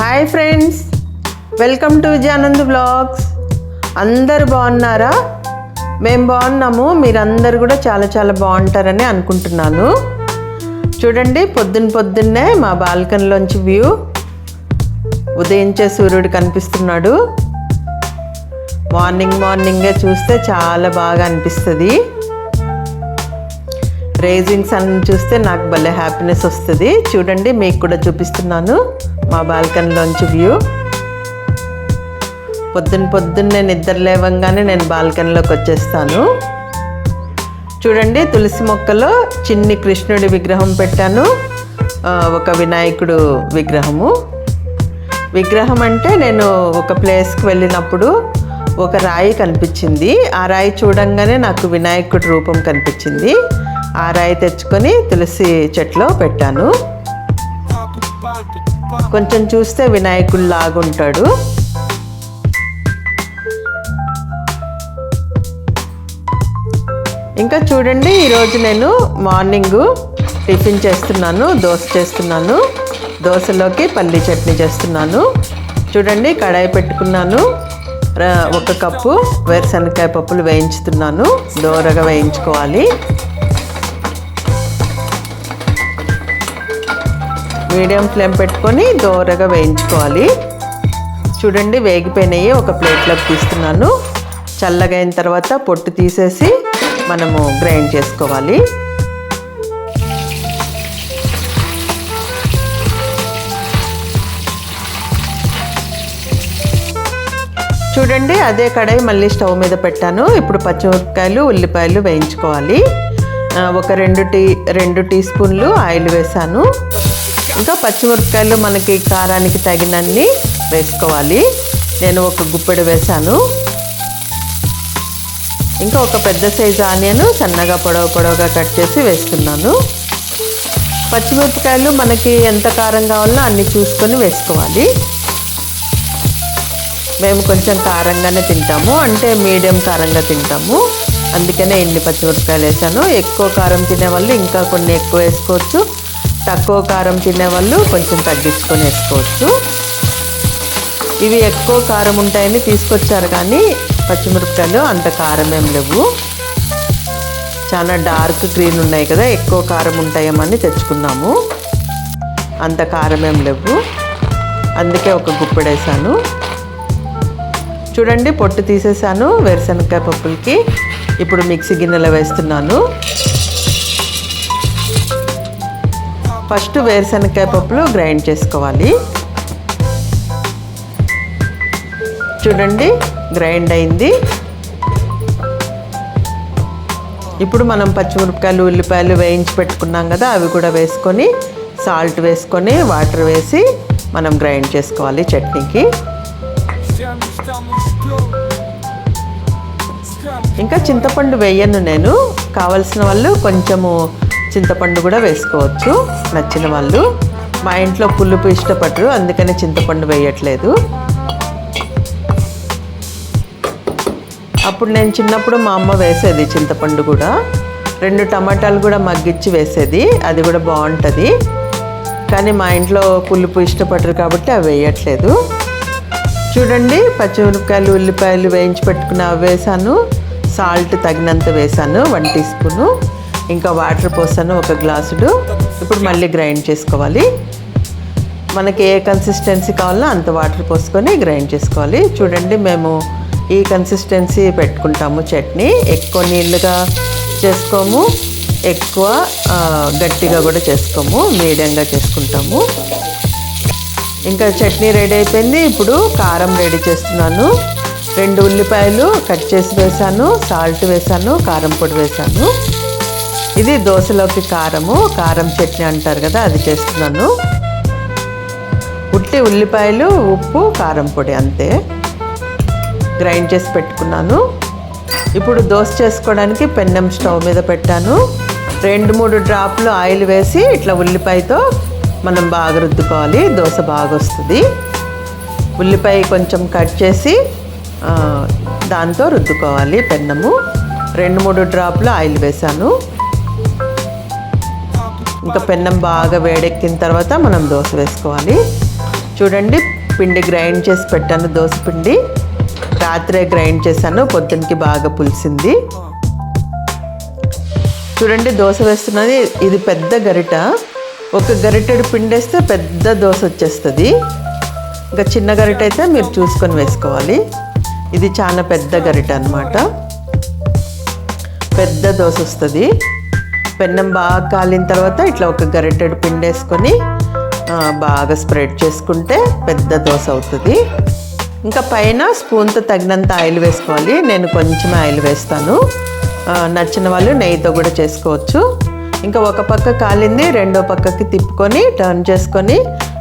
Hi friends, welcome to Vijayanand blogs. అందరు బాగున్నారా? మేము బాగున్నాము. మీరందరూ కూడా చాలా చాలా బాగుంటారని అనుకుంటున్నాను. చూడండి, పొద్దున్నే మా బాల్కనీలోంచి వ్యూ. ఉదయించే సూర్యుడు కనిపిస్తున్నాడు. మార్నింగే చూస్తే చాలా బాగా అనిపిస్తుంది. రైజింగ్ సన్ చూస్తే నాకు భలే హ్యాపీనెస్ వస్తుంది. చూడండి, మీకు కూడా చూపిస్తున్నాను మా బాల్కనీలోంచి వ్యూ. పొద్దున్నే నిద్ర లేవంగానే నేను బాల్కనీలోకి వచ్చేస్తాను. చూడండి, తులసి మొక్కలో చిన్ని కృష్ణుడి విగ్రహం పెట్టాను, ఒక వినాయకుడు విగ్రహం అంటే నేను ఒక ప్లేస్కి వెళ్ళినప్పుడు ఒక రాయి కనిపించింది. ఆ రాయి చూడంగానే నాకు వినాయకుడి రూపం కనిపించింది. ఆ రాయి తెచ్చుకొని తులసి చెట్లో పెట్టాను. కొంచెం చూస్తే వినాయకుడు లాగుంటాడు. ఇంకా చూడండి, ఈరోజు నేను మార్నింగ్ టిఫిన్ చేస్తున్నాను, దోశ చేస్తున్నాను. దోశలోకి పల్లీ చట్నీ చేస్తున్నాను. చూడండి, కడాయి పెట్టుకున్నాను. 1 కప్పు వేరుశనగకాయ పప్పులు వేయించుతున్నాను. దోరగా వేయించుకోవాలి. మీడియం ఫ్లేమ్ పెట్టుకొని దోరగా వేయించుకోవాలి. చూడండి, వేగిపోయినాయి. ఒక ప్లేట్లోకి తీస్తున్నాను. చల్లగా అయిన తర్వాత పొట్టు తీసేసి మనము గ్రైండ్ చేసుకోవాలి. చూడండి, అదే కడాయి మళ్ళీ స్టవ్ మీద పెట్టాను. ఇప్పుడు పచ్చిమిరపకాయలు, ఉల్లిపాయలు వేయించుకోవాలి. ఒక 2 టీ స్పూన్లు ఆయిల్ వేసాను. ఇంకా పచ్చిమిరపకాయలు మనకి కారానికి తగినన్ని వేసుకోవాలి. నేను ఒక గుప్పెడు వేసాను. ఇంకా ఒక పెద్ద సైజు ఆనియన్ సన్నగా పొడవుగా కట్ చేసి వేస్తున్నాను. పచ్చిమిరపకాయలు మనకి ఎంత కారం కావాలో అన్ని చూసుకొని వేసుకోవాలి. మేము కొంచెం కారంగానే తింటాము, అంటే మీడియం కారంగా తింటాము. అందుకనే ఇన్ని పచ్చిమిరపకాయలు వేసాను. ఎక్కువ కారం తినేవాళ్ళు ఇంకా కొన్ని ఎక్కువ వేసుకోవచ్చు. తక్కువ కారం తినేవాళ్ళు కొంచెం తగ్గించుకొని వేసుకోవచ్చు. ఇవి ఎక్కువ కారం ఉంటాయని తీసుకొచ్చారు, కానీ పచ్చిమిరపకాయలు అంత కారం ఏం లేవు. చాలా డార్క్ గ్రీన్ ఉన్నాయి కదా, ఎక్కువ కారం ఉంటాయేమని తెచ్చుకున్నాము. అంత కారం ఏం లేవు, అందుకే ఒక గుప్పెడు వేసాను. చూడండి, పొట్టు తీసేసాను వేరుశనగకాయ పప్పులకి. ఇప్పుడు మిక్సీ గిన్నెలో వేస్తున్నాను. ఫస్ట్ వేరుశనగకాయ పప్పులు గ్రైండ్ చేసుకోవాలి. చూడండి, గ్రైండ్ అయింది. ఇప్పుడు మనం పచ్చిమిరపకాయలు, ఉల్లిపాయలు వేయించి పెట్టుకున్నాం కదా, అవి కూడా వేసుకొని సాల్ట్ వేసుకొని వాటర్ వేసి మనం గ్రైండ్ చేసుకోవాలి చట్నీకి. ఇంకా చింతపండు వేయను నేను. కావలసిన వాళ్ళు కొంచెము చింతపండు కూడా వేసుకోవచ్చు, నచ్చిన వాళ్ళు. మా ఇంట్లో పులుపు ఇష్టపడరు, అందుకని చింతపండు వేయట్లేదు. అప్పుడు నేను చిన్నప్పుడు మా అమ్మ వేసేది చింతపండు కూడా. 2 టమాటాలు కూడా మగ్గిచ్చి వేసేది, అది కూడా బాగుంటుంది. కానీ మా ఇంట్లో పులుపు ఇష్టపడరు కాబట్టి అవి వేయట్లేదు. చూడండి, పచ్చిమిరపకాయలు, ఉల్లిపాయలు వేయించి పెట్టుకున్న అవి వేసాను. సాల్ట్ తగినంత వేసాను, 1 టీ స్పూను. ఇంకా వాటర్ పోసాను 1 గ్లాసుడు. ఇప్పుడు మళ్ళీ గ్రైండ్ చేసుకోవాలి. మనకి ఏ కన్సిస్టెన్సీ కావాలో అంత వాటర్ పోసుకొని గ్రైండ్ చేసుకోవాలి. చూడండి, మేము ఈ కన్సిస్టెన్సీ పెట్టుకుంటాము చట్నీ. ఎక్కువ నీళ్ళుగా చేసుకోము, ఎక్కువ గట్టిగా కూడా చేసుకోము, మీడియంగా చేసుకుంటాము. ఇంకా చట్నీ రెడీ అయిపోయింది. ఇప్పుడు కారం రెడీ చేస్తున్నాను. 2 ఉల్లిపాయలు కట్ చేసి వేసాను, సాల్ట్ వేసాను, కారం పొడి వేసాను. ఇది దోశలోకి కారం చట్నీ అంటారు కదా, అది చేస్తున్నాను. ఉట్టి ఉల్లిపాయలు, ఉప్పు, కారం పొడి అంతే. గ్రైండ్ చేసి పెట్టుకున్నాను. ఇప్పుడు దోశ చేసుకోవడానికి పెన్నం స్టవ్ మీద పెట్టాను. 2-3 డ్రాప్లు ఆయిల్ వేసి ఇట్లా ఉల్లిపాయతో మనం బాగా రుద్దుకోవాలి. దోశ బాగా వస్తుంది. ఉల్లిపాయ కొంచెం కట్ చేసి దాంతో రుద్దుకోవాలి పెన్నము. 2-3 డ్రాప్లు ఆయిల్ వేసాను. ఇంకా పెన్నం బాగా వేడెక్కిన తర్వాత మనం దోశ వేసుకోవాలి. చూడండి, పిండి గ్రైండ్ చేసి పెట్టాను, దోశ పిండి రాత్రే గ్రైండ్ చేశాను, పొద్దునకి బాగా పులిసింది. చూడండి దోశ వేస్తున్నది. ఇది పెద్ద గరిట, ఒక గరిటెడు పిండి వేస్తే పెద్ద దోశ వచ్చేస్తుంది. ఇంకా చిన్న గరిట అయితే మీరు చూసుకొని వేసుకోవాలి. ఇది చాలా పెద్ద గరిట అన్నమాట, పెద్ద దోశ వస్తుంది. పెన్నం బాగా కాలిన తర్వాత ఇట్లా ఒక గరిటెడు పిండి వేసుకొని బాగా స్ప్రెడ్ చేసుకుంటే పెద్ద దోశ అవుతుంది. ఇంకా పైన స్పూన్తో తగినంత ఆయిల్ వేసుకోవాలి. నేను కొంచెం ఆయిల్ వేస్తాను, నచ్చిన వాళ్ళు నెయ్యితో కూడా చేసుకోవచ్చు. ఇంకా ఒక పక్క కాలింది, రెండో పక్కకి తిప్పుకొని టర్న్ చేసుకొని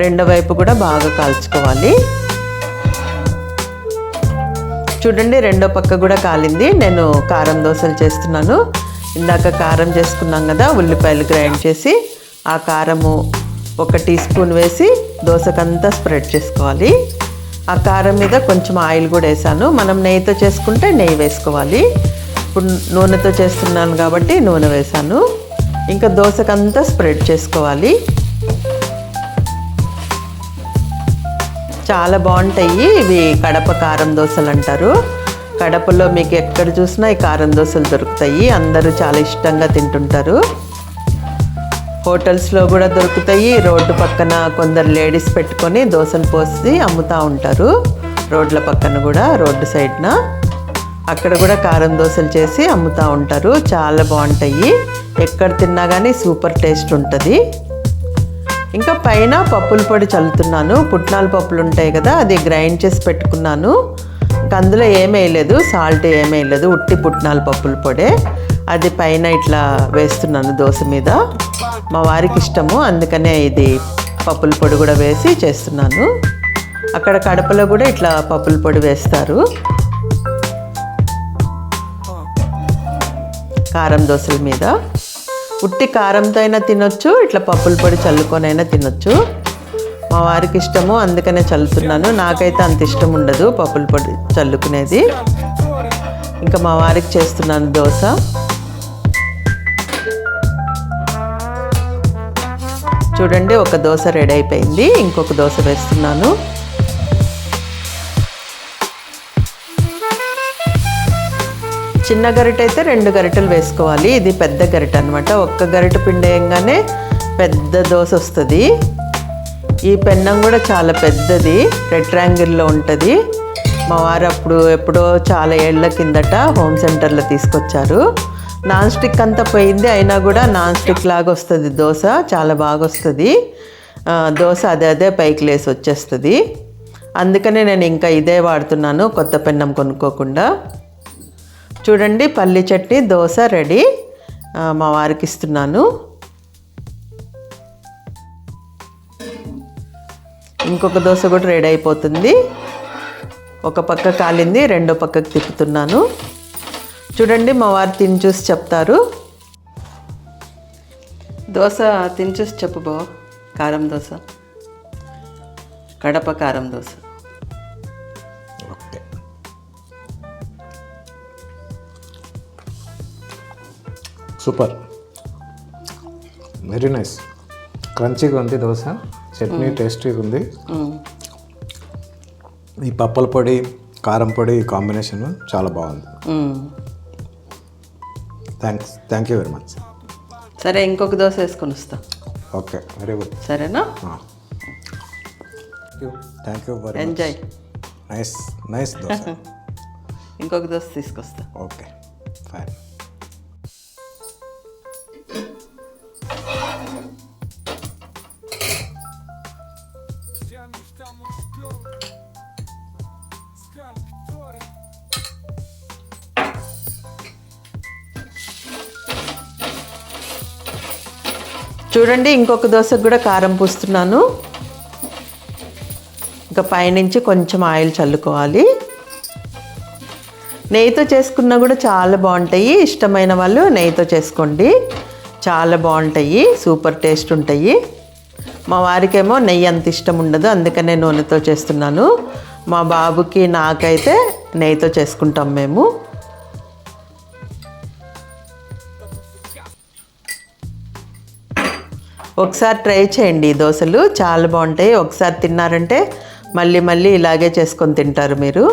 రెండో వైపు కూడా బాగా కాల్చుకోవాలి. చూడండి రెండో పక్క కూడా కాలింది. నేను కారం దోశలు చేస్తున్నాను. ఇందాక కారం చేసుకున్నాం కదా, ఉల్లిపాయలు గ్రైండ్ చేసి ఆ కారము 1 టీ స్పూన్ వేసి దోశకంతా స్ప్రెడ్ చేసుకోవాలి. ఆ కారం మీద కొంచెం ఆయిల్ కూడా వేసాను. మనం నెయ్యితో చేసుకుంటే నెయ్యి వేసుకోవాలి. ఇప్పుడు నూనెతో చేస్తున్నాను కాబట్టి నూనె వేసాను. ఇంకా దోశకంతా స్ప్రెడ్ చేసుకోవాలి. చాలా బాగుంటాయి ఇవి. కడప కారం దోశలు అంటారు. కడపలో మీకు ఎక్కడ చూసినా ఈ కారం దోశలు దొరుకుతాయి. అందరూ చాలా ఇష్టంగా తింటుంటారు. హోటల్స్లో కూడా దొరుకుతాయి. రోడ్డు పక్కన కొందరు లేడీస్ పెట్టుకొని దోశలు పోసి అమ్ముతూ ఉంటారు. రోడ్ల పక్కన కూడా, రోడ్డు సైడ్న అక్కడ కూడా కారం దోశలు చేసి అమ్ముతూ ఉంటారు. చాలా బాగుంటాయి. ఎక్కడ తిన్నా కానీ సూపర్ టేస్ట్ ఉంటుంది. ఇంకా పైన పప్పుల పొడి చల్లుతున్నాను. పుట్నాల పప్పులు ఉంటాయి కదా, అది గ్రైండ్ చేసి పెట్టుకున్నాను. ఇంకా అందులో ఏమేయలేదు, సాల్ట్ ఏమేయలేదు, ఉట్టి పుట్నాల పప్పుల పొడే. అది పైన ఇట్లా వేస్తున్నాను దోశ మీద. మా వారికి ఇష్టము, అందుకనే ఇది పప్పుల పొడి కూడా వేసి చేస్తున్నాను. అక్కడ కడపలో కూడా ఇట్లా పప్పుల పొడి వేస్తారు కారం దోశల మీద. ఉట్టి కారంతో అయినా తినొచ్చు, ఇట్లా పప్పుల పొడి చల్లుకొని అయినా తినొచ్చు. మా వారికి ఇష్టము, అందుకనే చల్లుతున్నాను. నాకైతే అంత ఇష్టం ఉండదు పప్పుల పొడి చల్లుకునేది. ఇంకా మా వారికి చేస్తున్నాను దోశ. చూడండి ఒక దోశ రెడీ అయిపోయింది. ఇంకొక దోశ వేస్తున్నాను. చిన్న గరిట అయితే 2 గరిటెలు వేసుకోవాలి. ఇది పెద్ద గరిట అనమాట. ఒక్క గరిట పిండి వేయగానే పెద్ద దోశ వస్తుంది. ఈ పెన్నం కూడా చాలా పెద్దది, రెక్టాంగిల్లో ఉంటుంది. మా వారు అప్పుడు ఎప్పుడో చాలా ఏళ్ల కిందట హోమ్ సెంటర్లో తీసుకొచ్చారు. నాన్ స్టిక్ అంతా పోయింది, అయినా కూడా నాన్ స్టిక్ లాగా వస్తుంది దోశ. చాలా బాగా వస్తుంది దోశ. అదే పైకి లేసి వచ్చేస్తుంది. అందుకనే నేను ఇంకా ఇదే వాడుతున్నాను, కొత్త పెన్నం కొనుక్కోకుండా. చూడండి పల్లి చట్నీ దోశ రెడీ. మా వారికి ఇస్తున్నాను. ఇంకొక దోశ కూడా రెడీ అయిపోతుంది. ఒక పక్క కాలింది, రెండో పక్కకి తిప్పుతున్నాను. చూడండి మా వారు తిని చూసి చెప్తారు. దోశ తిని చూసి చెప్పు బావ. కారం దోశ, కడప కారం దోశ. Super, very nice. క్రంచీగా ఉంది దోశ, చట్నీ టేస్టీగా ఉంది. ఈ పప్పుల పొడి కారం పొడి కాంబినేషన్ చాలా బాగుంది. Thank you very much. సరే ఇంకొక దోశ వేసుకొని వస్తా. Okay, very good. సరేనా? Thank you very much. Enjoy. Nice dosa. ఇంకొక దోశ తీసుకొస్తా. Okay, fine. చూడండి ఇంకొక దోశకు కూడా కారం పూస్తున్నాను. ఇంకా పైనుంచి కొంచెం ఆయిల్ చల్లుకోవాలి. నెయ్యితో చేసుకున్నా కూడా చాలా బాగుంటాయి. ఇష్టమైన వాళ్ళు నెయ్యితో చేసుకోండి, చాలా బాగుంటాయి, సూపర్ టేస్ట్ ఉంటాయి. మా వారికేమో నెయ్యి అంత ఇష్టం ఉండదు, అందుకనే నూనెతో చేస్తున్నాను. మా బాబుకి నాకైతే నెయ్యితో చేసుకుంటాం మేము. ఒకసారి ట్రై చేయండి, దోశలు చాలా బాగుంటాయి. ఒకసారి తిన్నారంటే మళ్ళీ మళ్ళీ ఇలాగే చేసుకొని తింటారు మీరు.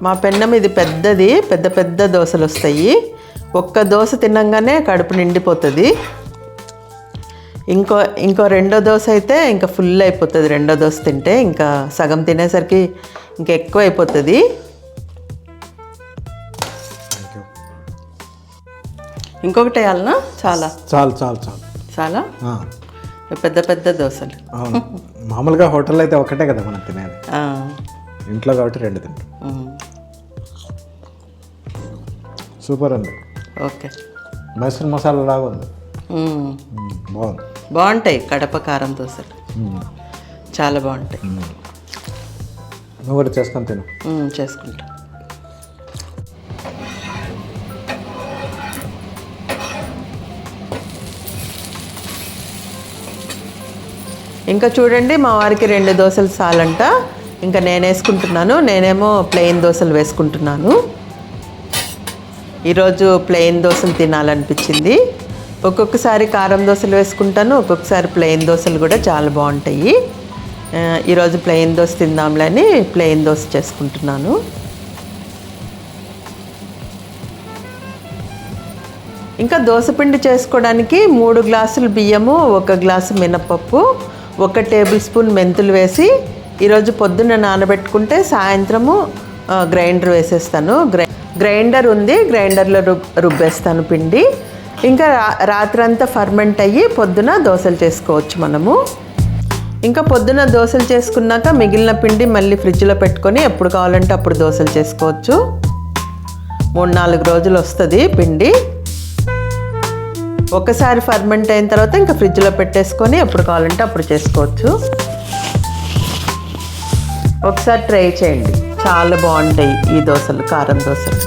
మా పెన్నం ఇది పెద్దది, పెద్ద పెద్ద దోశలు వస్తాయి. ఒక్క దోశ తినంగానే కడుపు నిండిపోతుంది. ఇంకో రెండో దోశ అయితే ఇంకా ఫుల్ అయిపోతుంది. రెండో దోశ తింటే ఇంకా సగం తినేసరికి ఇంకా ఎక్కువ అయిపోతుంది. ఇంకొకటి వేయాలనా? చాలా పెద్ద పెద్ద దోశలు. అవును, మామూలుగా హోటల్లో అయితే ఒకటే కదా మనం తినేది, ఇంట్లో కాబట్టి 2 తింటాం. సూపర్ అండి. ఓకే, మైసూర్ మసాలా లాగా ఉంది. బాగుంటాయి కడప కారం దోశలు, చాలా బాగుంటాయి. నువ్వు కూడా చేసుకొని తిను. చేసుకుంటా. ఇంకా చూడండి, మా వారికి 2 దోశలు చాలంట. ఇంకా నేను వేసుకుంటున్నాను. నేనేమో ప్లెయిన్ దోశలు వేసుకుంటున్నాను. ఈరోజు ప్లెయిన్ దోశలు తినాలనిపించింది. ఒక్కొక్కసారి కారం దోశలు వేసుకుంటాను, ఒక్కొక్కసారి ప్లెయిన్ దోశలు కూడా చాలా బాగుంటాయి. ఈరోజు ప్లెయిన్ దోశ తిందాంలేని ప్లెయిన్ దోశ చేసుకుంటున్నాను. ఇంకా దోశపిండి చేసుకోవడానికి 3 గ్లాసులు బియ్యము, 1 గ్లాసు మినపప్పు, 1 టేబుల్ స్పూన్ మెంతులు వేసి ఈరోజు పొద్దున్న నానబెట్టుకుంటే సాయంత్రము గ్రైండర్ వేసేస్తాను. గ్రైండర్ ఉంది, గ్రైండర్లో రుబ్బేస్తాను పిండి. ఇంకా రాత్రంతా ఫర్మెంట్ అయ్యి పొద్దున దోశలు చేసుకోవచ్చు మనము. ఇంకా పొద్దున దోశలు చేసుకున్నాక మిగిలిన పిండి మళ్ళీ ఫ్రిడ్జ్లో పెట్టుకొని ఎప్పుడు కావాలంటే అప్పుడు దోశలు చేసుకోవచ్చు. 3-4 రోజులు వస్తుంది పిండి. ఒకసారి ఫర్మెంట్ అయిన తర్వాత ఇంకా ఫ్రిడ్జ్లో పెట్టేసుకొని ఎప్పుడు కావాలంటే అప్పుడు చేసుకోవచ్చు. ఒకసారి ట్రై చేయండి, చాలా బాగుంటాయి ఈ దోశలు, కారం దోశలు.